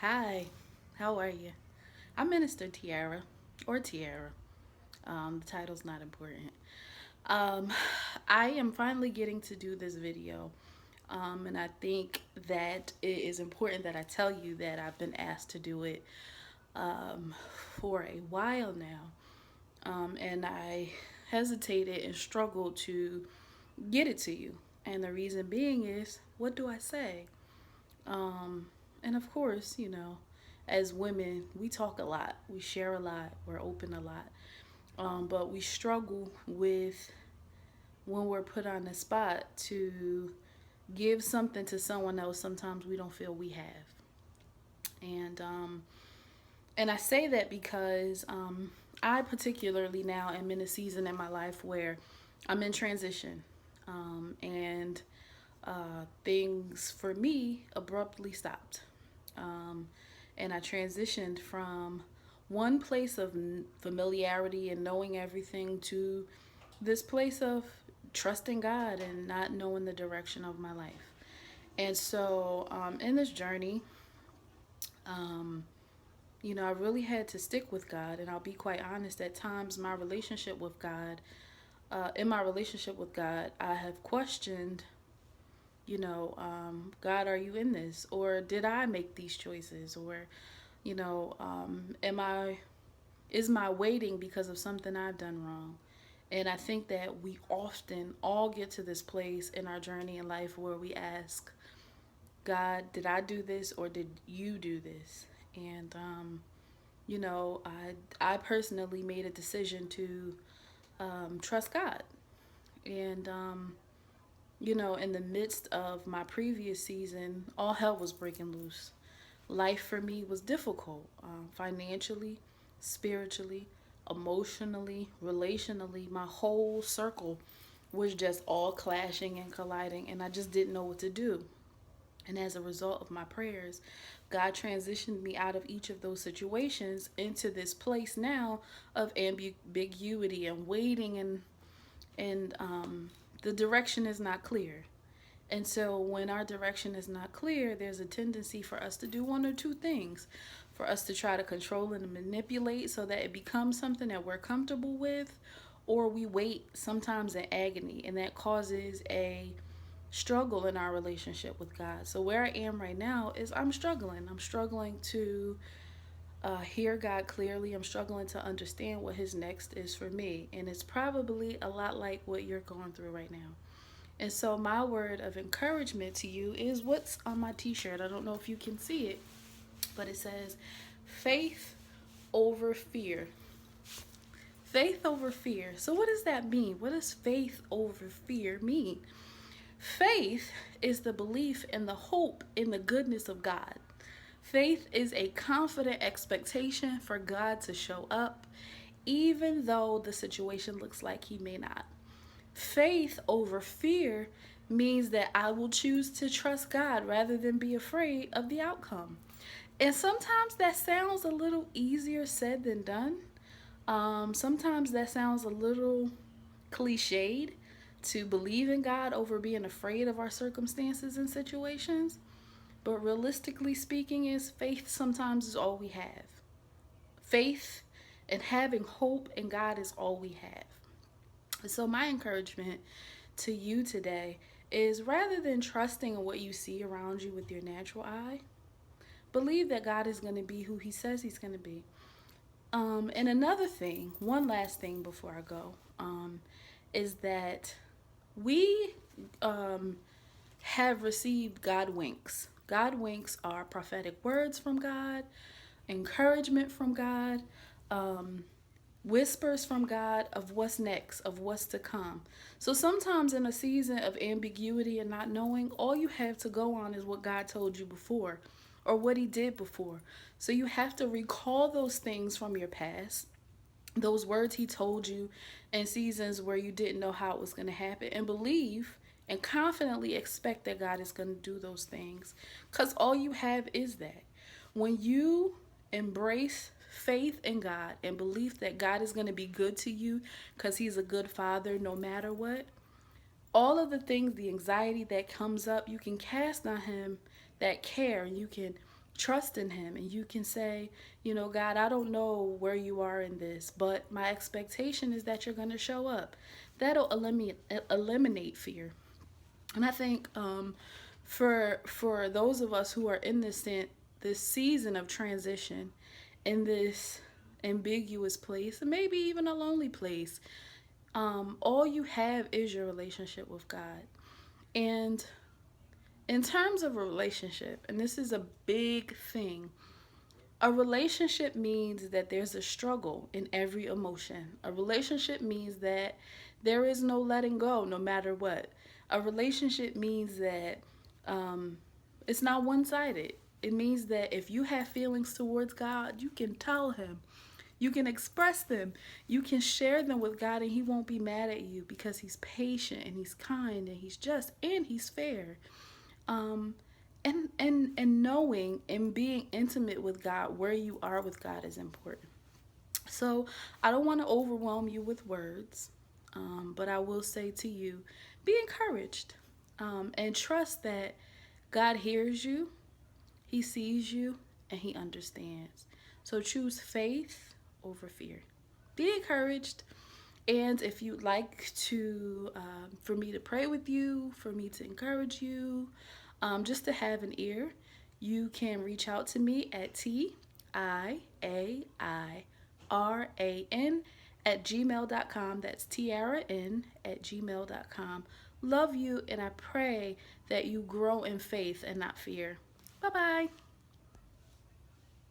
Hi, how are you? I'm Minister Tiara, or Tiara. The title's not important. Um, I am finally getting to do this video, and I think that it is important that I tell you that I've been asked to do it um, for a while now, and I hesitated and struggled to get it to you. And the reason being is, what do I say? Um, and of course, as women, we talk a lot, we share a lot, we're open a lot. But we struggle with when we're put on the spot to give something to someone else. Sometimes we don't feel we have, and and I say that because I particularly now am in a season in my life where I'm in transition, and things for me abruptly stopped. Um, and I transitioned from one place of familiarity and knowing everything to this place of trusting God and not knowing the direction of my life. And so, in this journey, um, I really had to stick with God. And I'll be quite honest, at times, in my relationship with God, I have questioned, God, are you in this? Or did I make these choices? Or, is my waiting because of something I've done wrong? And I think that we often all get to this place in our journey in life where we ask, God, did I do this or did you do this? And, I personally made a decision to trust God. And, in the midst of my previous season, all hell was breaking loose. Life for me was difficult, financially, spiritually, emotionally, relationally. My whole circle was just all clashing and colliding, and I just didn't know what to do. And as a result of my prayers, God transitioned me out of each of those situations into this place now of ambiguity and waiting, and the direction is not clear. And so, when our direction is not clear, there's a tendency for us to do one or two things. For us to try to control and manipulate so that it becomes something that we're comfortable with, or we wait sometimes in agony, and that causes a struggle in our relationship with God. So, where I am right now is I'm struggling. I'm struggling to hear God clearly. I'm struggling to understand what His next is for me. And it's probably a lot like what you're going through right now. And so, my word of encouragement to you is what's on my t shirt. I don't know if you can see it, but it says, faith over fear. Faith over fear. So, what does that mean? What does faith over fear mean? Faith is the belief and the hope in the goodness of God. Faith is a confident expectation for God to show up, even though the situation looks like He may not. Faith over fear means that I will choose to trust God rather than be afraid of the outcome. And sometimes that sounds a little easier said than done. Sometimes that sounds a little cliched to believe in God over being afraid of our circumstances and situations. But realistically speaking, is faith sometimes is all we have. Faith and having hope in God is all we have. So my encouragement to you today is rather than trusting in what you see around you with your natural eye, believe that God is going to be who He says He's going to be. And another thing, one last thing before I go, is that we have received God winks. God winks are prophetic words from God, encouragement from God, um, whispers from God of what's next, of what's to come. So sometimes in a season of ambiguity and not knowing, all you have to go on is what God told you before or what He did before. So you have to recall those things from your past, those words He told you in seasons where you didn't know how it was going to happen, and believe and confidently expect that God is going to do those things, because all you have is that. When you embrace faith in God and belief that God is going to be good to you because He's a good father no matter what, all of the things, the anxiety that comes up, you can cast on Him that care, and you can trust in him, and you can say, God, I don't know where you are in this, but my expectation is that you're going to show up. That'll eliminate fear. And I think for those of us who are in this season of transition, in this ambiguous place, and maybe even a lonely place, all you have is your relationship with God. And in terms of a relationship, and this is a big thing, a relationship means that there's a struggle in every emotion. A relationship means that there is no letting go no matter what. A relationship means that um, it's not one sided. It means that if you have feelings towards God, you can tell Him. You can express them. You can share them with God, and He won't be mad at you because He's patient and He's kind and He's just and He's fair. Um, and knowing and being intimate with God, where you are with God, is important. So I don't want to overwhelm you with words, but I will say to you, be encouraged, and trust that God hears you, He sees you, and He understands. So choose faith over fear. Be encouraged. And if you'd like to, for me to pray with you, for me to encourage you, just to have an ear, you can reach out to me at TIAIRAN at gmail.com. That's TiaraN at gmail.com. Love you, and I pray that you grow in faith and not fear. Bye bye.